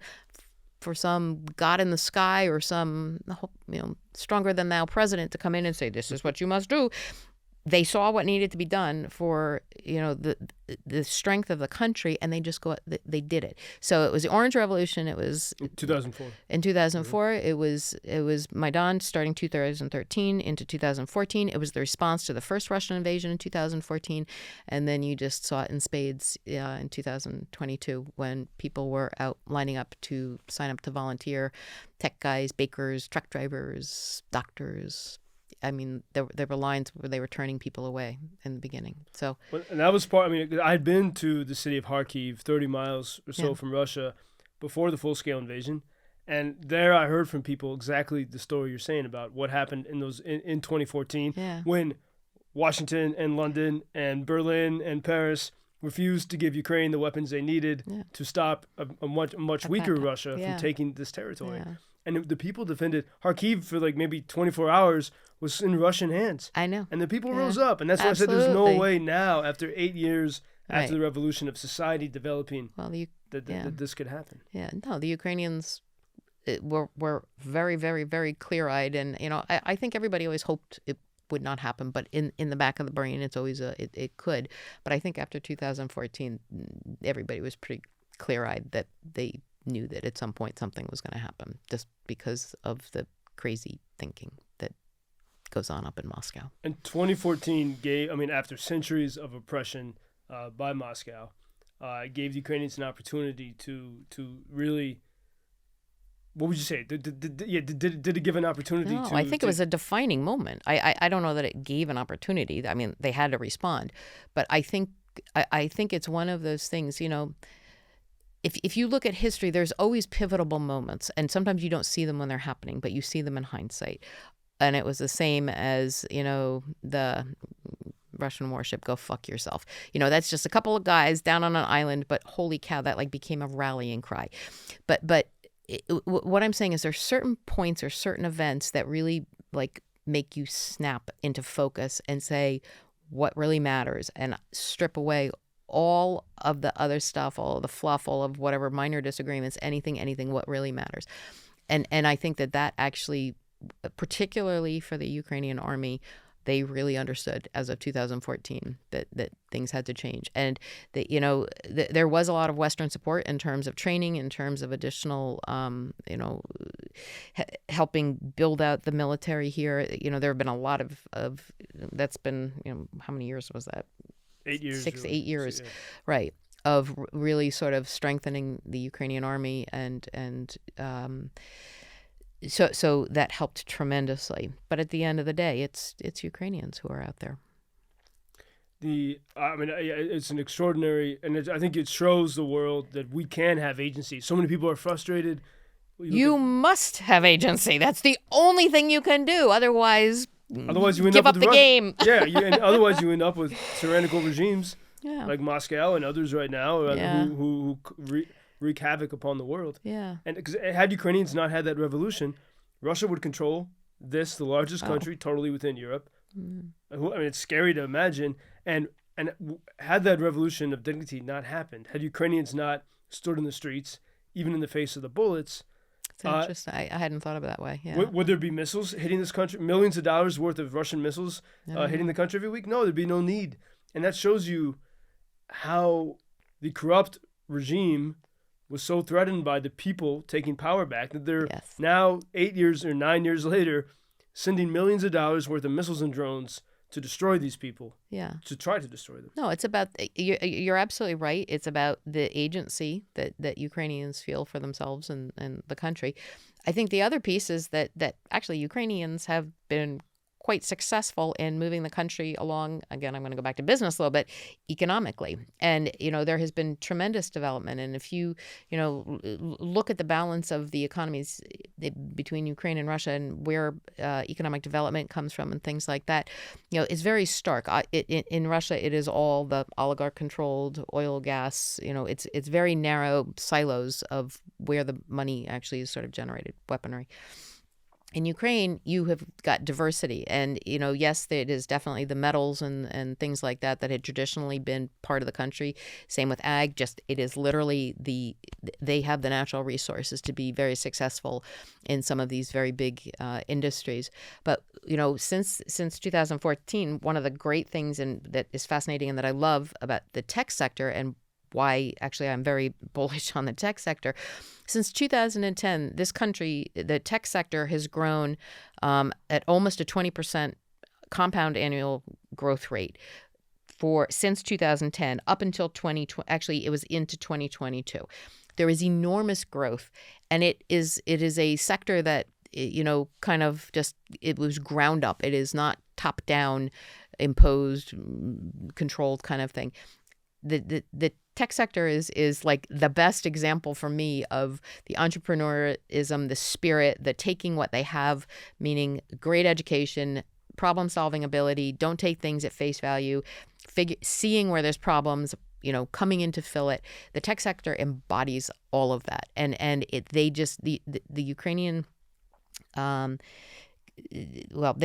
for some God in the sky or some, stronger than thou president to come in and say, this is what you must do. They saw what needed to be done for, the strength of the country, and they just they did it. So it was the Orange Revolution. It was 2004. In 2004, it was Maidan starting 2013 into 2014. It was the response to the first Russian invasion in 2014, and then you just saw it in spades in 2022 when people were out lining up to sign up to volunteer. Tech guys, bakers, truck drivers, doctors. There were lines where they were turning people away in the beginning. So, and that was part. I had been to the city of Kharkiv, 30 miles or so from Russia, before the full-scale invasion, And there I heard from people exactly the story you're saying about what happened in 2014 when Washington and London and Berlin and Paris refused to give Ukraine the weapons they needed to stop a much weaker Russia from taking this territory. Yeah. And the people defended Kharkiv for like maybe 24 hours was in Russian hands. I know. And the people rose up. And that's why I said there's no way now, after 8 years after the revolution of society developing, that this could happen. Yeah, no, the Ukrainians were very, very, very clear-eyed. And, I think everybody always hoped it would not happen. But in the back of the brain, it's always it could. But I think after 2014, everybody was pretty clear-eyed that they knew that at some point something was going to happen just because of the crazy thinking that goes on up in Moscow. And 2014 after centuries of oppression by Moscow, gave the Ukrainians an opportunity to really, what would you say? Did it give an opportunity No, I think it was a defining moment. I don't know that it gave an opportunity. I mean, they had to respond. But I think it's one of those things, If you look at history, there's always pivotal moments, and sometimes you don't see them when they're happening, but you see them in hindsight. And it was the same as, the Russian warship, go fuck yourself. That's just a couple of guys down on an island, but holy cow, that became a rallying cry. But what I'm saying is there's certain points or certain events that really make you snap into focus and say what really matters and strip away all of the other stuff, all of the fluff, all of whatever minor disagreements, anything, what really matters. And I think that actually, particularly for the Ukrainian army, they really understood as of 2014 that things had to change. And that, there was a lot of Western support in terms of training, in terms of additional, helping build out the military here. There have been a lot of that's been, how many years was that? 8 years. 6 to 8 years, right, of really sort of strengthening the Ukrainian army, and so that helped tremendously. But at the end of the day, it's Ukrainians who are out there. It's an extraordinary, and I think it shows the world that we can have agency. So many people are frustrated. You must have agency. That's the only thing you can do. Otherwise you end give up the game. And otherwise you end up with tyrannical regimes like Moscow and others right now who wreak havoc upon the world. Yeah. And because had Ukrainians not had that revolution, Russia would control the largest country totally within Europe. It's scary to imagine. And had that revolution of dignity not happened, had Ukrainians not stood in the streets, even in the face of the bullets. It's interesting. I hadn't thought of it that way. Yeah. Would there be missiles hitting this country? Millions of dollars worth of Russian missiles hitting the country every week? No, thered be no need. And that shows you how the corrupt regime was so threatened by the people taking power back that they're now 8 years or 9 years later sending millions of dollars worth of missiles and drones to destroy these people. Yeah. To try to destroy them. No, it's about, you're absolutely right. It's about the agency that Ukrainians feel for themselves and the country. I think the other piece is that actually Ukrainians have been quite successful in moving the country along. Again, I'm going to go back to business a little bit, economically. And, there has been tremendous development. And if you, look at the balance of the economies between Ukraine and Russia and where economic development comes from and things like that, it's very stark. In Russia, it is all the oligarch-controlled oil, gas. It's very narrow silos of where the money actually is sort of generated, weaponry. In Ukraine, you have got diversity. And, yes, it is definitely the metals and things like that had traditionally been part of the country. Same with ag. Just it is literally they have the natural resources to be very successful in some of these very big industries. But, since 2014, one of the great things that is fascinating and that I love about the tech sector and why actually I'm very bullish on the tech sector. Since 2010, this country, the tech sector has grown at almost a 20% compound annual growth rate since 2010 up until 2020. Actually, it was into 2022. There is enormous growth, and it is a sector that kind of just it was ground up. It is not top down, imposed, controlled kind of thing. the tech sector is like the best example for me of the entrepreneurism, the spirit, the taking what they have, meaning great education, problem-solving ability, don't take things at face value, seeing where there's problems, coming in to fill it. The tech sector embodies all of that. The Ukrainian, the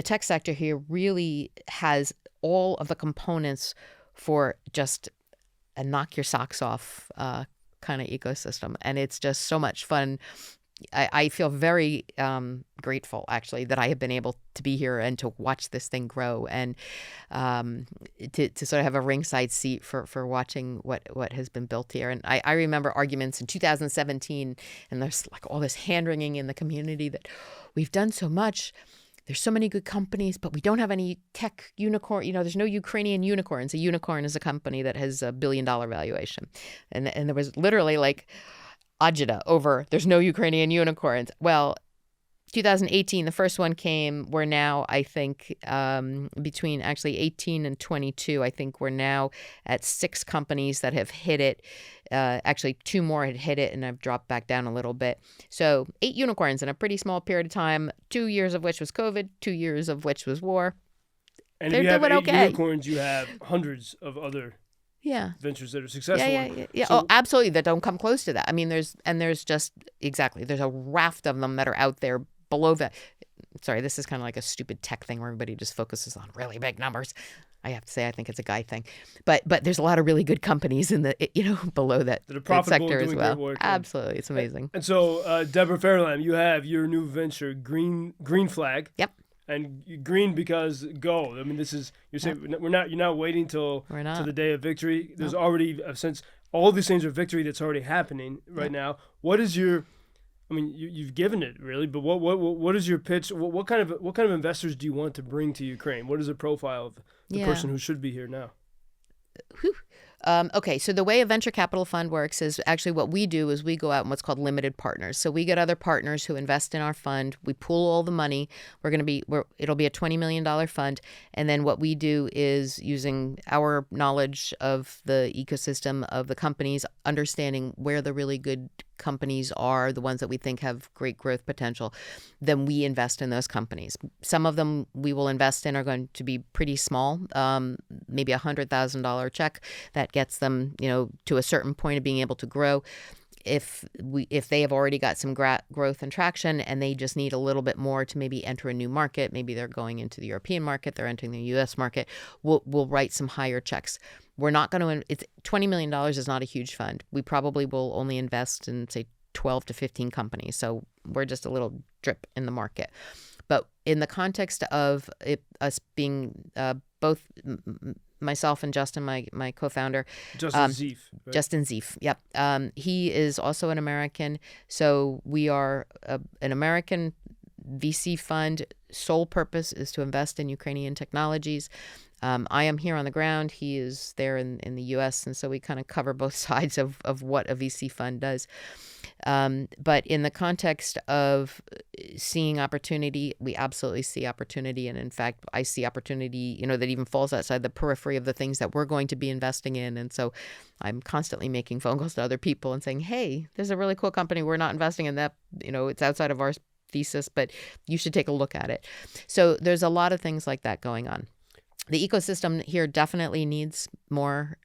tech sector here really has all of the components for just a knock your socks off kind of ecosystem. And it's just so much fun. I feel very grateful, actually, that I have been able to be here and to watch this thing grow and to sort of have a ringside seat for watching what has been built here. And I remember arguments in 2017, and there's like all this hand-wringing in the community that we've done so much. There's so many good companies, but we don't have any tech unicorn. There's no Ukrainian unicorns. A unicorn is a company that has $1 billion valuation. And there was literally like agita over there's no Ukrainian unicorns. Well, 2018, the first one came. We're now, I think, between actually 18 and 22, I think we're now at 6 companies that have hit it. Actually, 2 more had hit it and have dropped back down a little bit. So 8 unicorns in a pretty small period of time, 2 years of which was COVID, 2 years of which was war. And if you have 8 unicorns, you have hundreds of other ventures that are successful. Yeah. So, absolutely. That don't come close to that. I mean, there's a raft of them that are out there below that. Sorry, this is kind of like a stupid tech thing where everybody just focuses on really big numbers. I have to say, I think it's a guy thing, but there's a lot of really good companies in the below that are profitable sector and as doing well. great work. Absolutely, it's amazing. And so, Deborah Fairlamb, you have your new venture, Green Flag. Yep. And green because go. I mean, this is you're saying you're not waiting till the day of victory. There's already since all these things are victory that's already happening right now. What is your? I mean, you've given it really, but what is your pitch? What kind of investors do you want to bring to Ukraine? What is the profile of the person who should be here now? Okay, so the way a venture capital fund works is actually what we do is we go out in what's called limited partners. So we get other partners who invest in our fund. We pool all the money. It'll be a $20 million fund. And then what we do is using our knowledge of the ecosystem of the companies, understanding where the really good companies are, the ones that we think have great growth potential, then we invest in those companies. Some of them we will invest in are going to be pretty small, maybe $100,000 check that gets them, to a certain point of being able to grow. If they have already got some growth and traction and they just need a little bit more to maybe enter a new market, maybe they're going into the European market, they're entering the U.S. market, we'll write some higher checks. We're not going to, it's $20 million is not a huge fund. We probably will only invest in, say, 12 to 15 companies. So we're just a little drip in the market. But in the context of us being both myself and Justin, my co-founder. Justin Zief. Right? Justin Zief, yep. He is also an American. So we are an American VC fund. Sole purpose is to invest in Ukrainian technologies. I am here on the ground. He is there in the U.S., and so we kind of cover both sides of what a VC fund does. But in the context of seeing opportunity, we absolutely see opportunity. And in fact, I see opportunity, that even falls outside the periphery of the things that we're going to be investing in. And so I'm constantly making phone calls to other people and saying, hey, there's a really cool company. We're not investing in that. It's outside of our thesis, but you should take a look at it. So there's a lot of things like that going on. The ecosystem here definitely needs more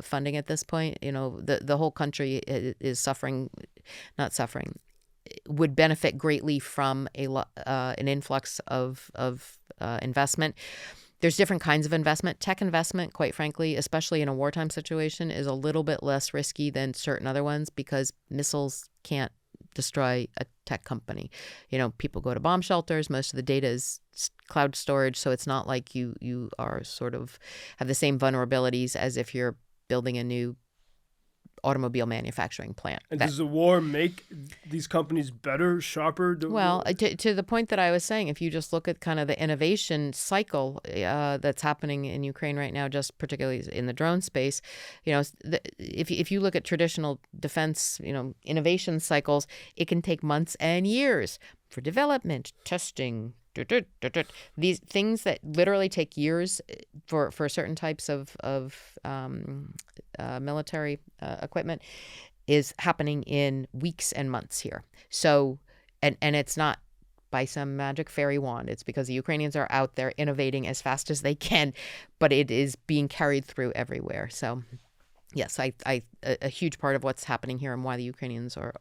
funding at this point. The whole country is would benefit greatly from an influx of investment. There's different kinds of investment. Tech investment, quite frankly, especially in a wartime situation, is a little bit less risky than certain other ones because missiles can't destroy a tech company. People go to bomb shelters. Most of the data is cloud storage, so it's not like you are sort of have the same vulnerabilities as if you're building a new automobile manufacturing plant. And does the war make these companies better, sharper? Well, to the point that I was saying, if you just look at kind of the innovation cycle that's happening in Ukraine right now, just particularly in the drone space, if you look at traditional defense, innovation cycles, it can take months and years for development, testing, These things that literally take years for certain types of military equipment is happening in weeks and months here. So, and it's not by some magic fairy wand. It's because the Ukrainians are out there innovating as fast as they can, but it is being carried through everywhere. So, yes, a huge part of what's happening here and why the Ukrainians are,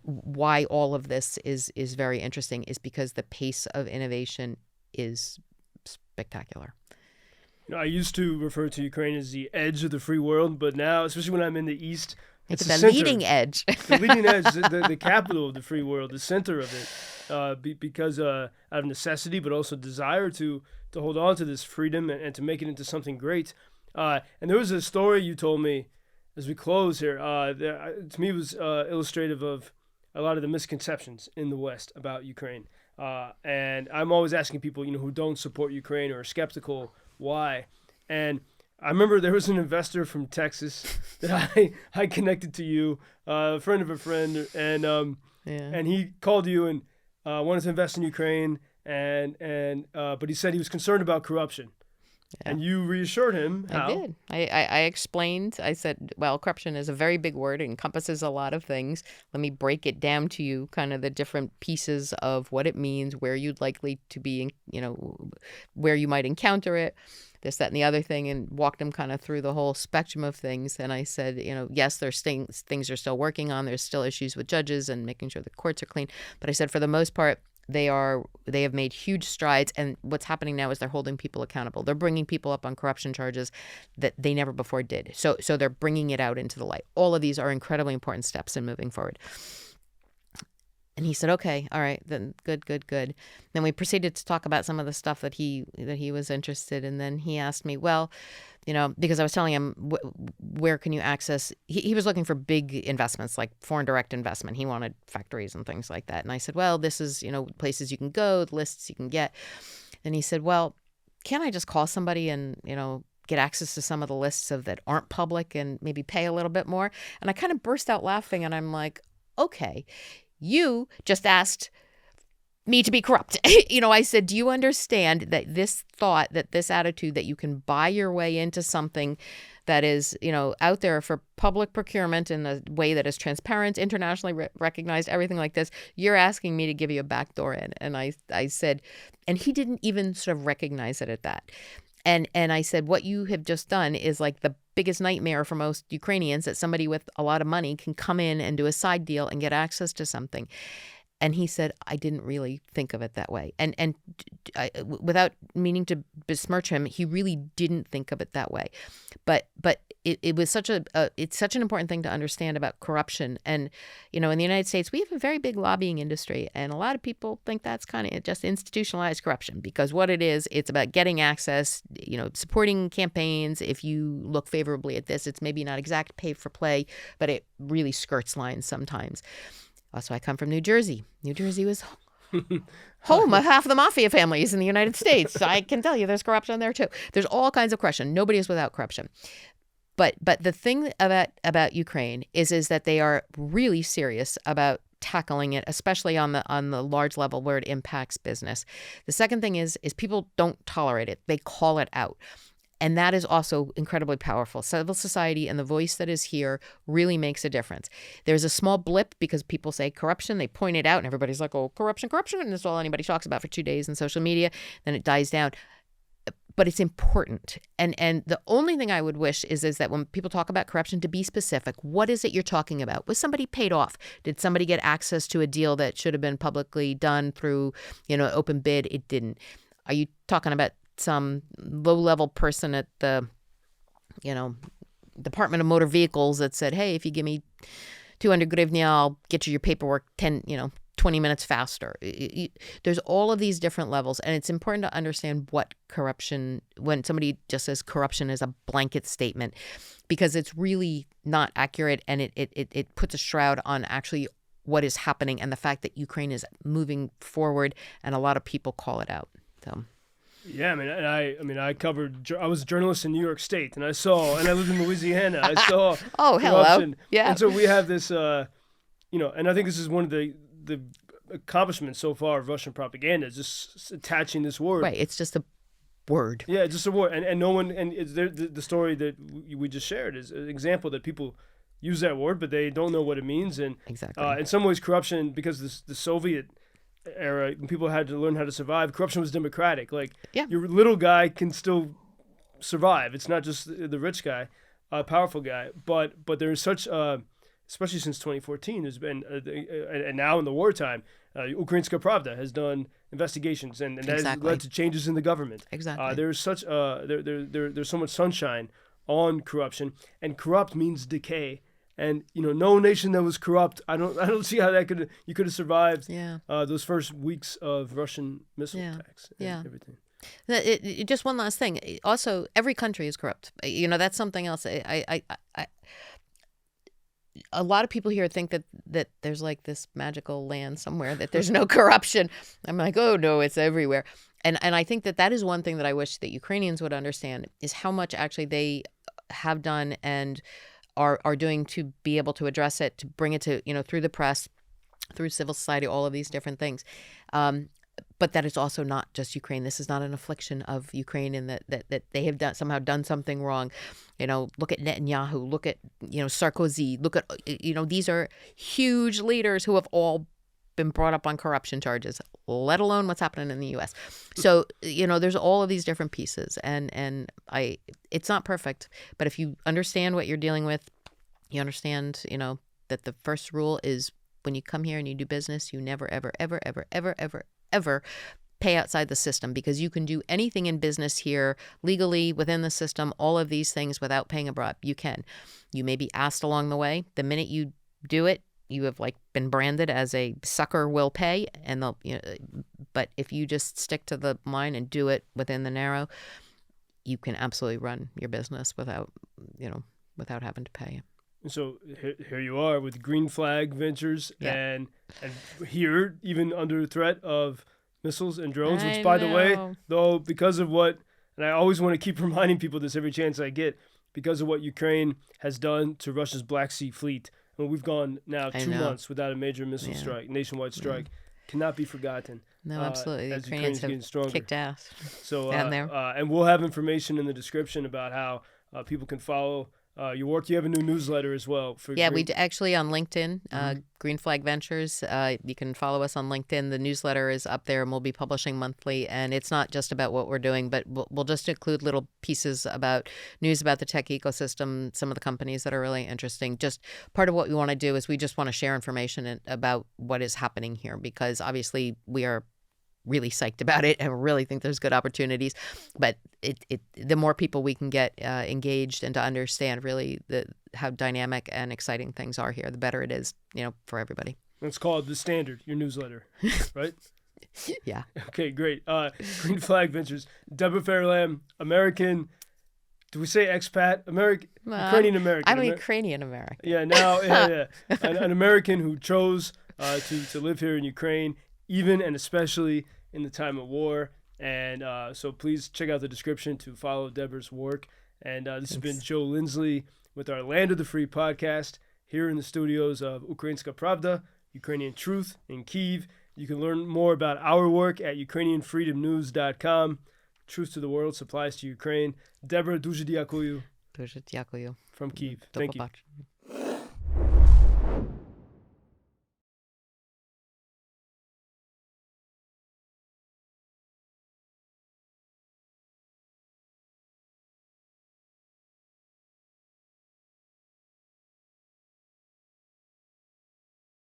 why all of this is very interesting is because the pace of innovation is spectacular. I used to refer to Ukraine as the edge of the free world, but now, especially when I'm in the East, it's the center, leading edge. The leading edge, the capital of the free world, the center of it, because out of necessity, but also desire to hold on to this freedom and to make it into something great. And there was a story you told me as we close here. To me, it was illustrative of a lot of the misconceptions in the West about Ukraine. And I'm always asking people, who don't support Ukraine or are skeptical, why? And I remember there was an investor from Texas that I connected to you, a friend of a friend, and he called you and wanted to invest in Ukraine, but he said he was concerned about corruption. Yeah. And you reassured him how? I did. I explained. I said, well, corruption is a very big word. It encompasses a lot of things. Let me break it down to you, kind of the different pieces of what it means, where you'd likely to be, where you might encounter it, this, that, and the other thing, and walked him kind of through the whole spectrum of things. And I said, yes, there's things they're still working on. There's still issues with judges and making sure the courts are clean. But I said, for the most part, they have made huge strides, and what's happening now is they're holding people accountable. They're bringing people up on corruption charges that they never before did. So they're bringing it out into the light. All of these are incredibly important steps in moving forward. And he said, okay, all right, then good. Then we proceeded to talk about some of the stuff that he was interested in. And then he asked me, well, because I was telling him, where can you access? He was looking for big investments, like foreign direct investment. He wanted factories and things like that. And I said, well, this is, places you can go, lists you can get. And he said, well, can't I just call somebody and, get access to some of the lists that aren't public and maybe pay a little bit more? And I kind of burst out laughing, and I'm like, okay, you just asked me to be corrupt. I said, do you understand that this thought, that this attitude that you can buy your way into something that is, out there for public procurement in a way that is transparent, internationally recognized, everything like this, you're asking me to give you a backdoor in. And I said, and he didn't even sort of recognize it at that. And I said, what you have just done is like the biggest nightmare for most Ukrainians, that somebody with a lot of money can come in and do a side deal and get access to something. And he said, I didn't really think of it that way. And without meaning to besmirch him, he really didn't think of it that way. But it was it's such an important thing to understand about corruption. And, in the United States, we have a very big lobbying industry. And a lot of people think that's kind of just institutionalized corruption, because what it is, it's about getting access, supporting campaigns. If you look favorably at this, it's maybe not exact pay for play, but it really skirts lines sometimes. Also, I come from New Jersey. New Jersey was home of half of the mafia families in the United States. I can tell you there's corruption there too. There's all kinds of corruption. Nobody is without corruption. But the thing about Ukraine is that they are really serious about tackling it, especially on the large level where it impacts business. The second thing is people don't tolerate it. They call it out. And that is also incredibly powerful. Civil society and the voice that is here really makes a difference. There's a small blip because people say corruption. They point it out and everybody's like, oh, corruption. And that's all anybody talks about for 2 days in social media. Then it dies down. But it's important. And the only thing I would wish is that when people talk about corruption, to be specific. What is it you're talking about? Was somebody paid off? Did somebody get access to a deal that should have been publicly done through, open bid? It didn't. Are you talking about some low-level person at the, Department of Motor Vehicles that said, hey, if you give me 200 hryvnia, I'll get you your paperwork 20 minutes faster. There's all of these different levels, and it's important to understand what corruption, when somebody just says corruption is a blanket statement, because it's really not accurate, and it puts a shroud on actually what is happening and the fact that Ukraine is moving forward, and a lot of people call it out. So. Yeah, I was a journalist in New York State, and I lived in Louisiana. I saw oh, corruption. Hello. Yeah. And so we have this, and I think this is one of the accomplishment so far of Russian propaganda is just attaching this word. Right. It's just a word. Yeah, it's just a word. And no one, and it's the story that we just shared is an example that people use that word, but they don't know what it means. And Exactly. in some ways, corruption, because the Soviet era, when people had to learn how to survive, corruption was democratic. Like, Yeah. your little guy can still survive. It's not just the rich guy, powerful guy. But there is such, especially since 2014, there's been, and now in the wartime, Ukrainska Pravda has done investigations, and that has Exactly. led to changes in the government. Exactly. There's such there's so much sunshine on corruption, and corrupt means decay. And no nation that was corrupt, I don't see how you could have survived Yeah. those first weeks of Russian missile Yeah. attacks and Yeah. everything. Just one last thing. Also, every country is corrupt. That's something else. A lot of people here think that there's like this magical land somewhere that there's no corruption. I'm like, oh no, it's everywhere. And I think that is one thing that I wish that Ukrainians would understand is how much actually they have done and are doing to be able to address it, to bring it to, through the press, through civil society, all of these different things. But that is also not just Ukraine. This is not an affliction of Ukraine in that they have somehow done something wrong. Look at Netanyahu, look at, Sarkozy, look at, these are huge leaders who have all been brought up on corruption charges, let alone what's happening in the U.S. So, there's all of these different pieces. And it's not perfect. But if you understand what you're dealing with, you understand, that the first rule is when you come here and you do business, you never, ever, ever, ever, ever, ever, ever pay outside the system, because you can do anything in business here legally within the system, all of these things without paying abroad. You can. You may be asked along the way. The minute you do it, you have been branded as a sucker will pay, and they'll. But if you just stick to the line and do it within the narrow, you can absolutely run your business without having to pay. So here you are with Green Flag Ventures, and here even under threat of missiles and drones, which, by the way, though, because of what, and I always want to keep reminding people this every chance I get, because of what Ukraine has done to Russia's Black Sea Fleet. Well, we've gone now 2 months without a major missile strike, nationwide strike. Cannot be forgotten. No, absolutely. The as Ukrainians getting stronger. kicked ass So, down there. And we'll have information in the description about how people can follow your work. You have a new newsletter as well. We actually on LinkedIn, Green Flag Ventures. You can follow us on LinkedIn. The newsletter is up there, and we'll be publishing monthly. And it's not just about what we're doing, but we'll just include little pieces about news about the tech ecosystem, some of the companies that are really interesting. Just part of what we want to do is we just want to share information about what is happening here, because obviously we are really psyched about it and really think there's good opportunities. But the more people we can get engaged and to understand really how dynamic and exciting things are here, the better it is, for everybody. It's called The Standard, your newsletter, right? Yeah. Okay, great. Green Flag Ventures. Deborah Fairlamb, American. Do we say expat? Ukrainian American. I'm Ukrainian American. Yeah, now an American who chose to live here in Ukraine, even and especially in the time of war. And so please check out the description to follow Deborah's work. And this has been Joe Lindsley with our Land of the Free podcast here in the studios of Ukrainska Pravda, Ukrainian Truth in Kyiv. You can learn more about our work at ukrainianfreedomnews.com. Truth to the World, supplies to Ukraine. Deborah, дуже дякую. Дуже дякую. From Kyiv. До Thank you. побачення.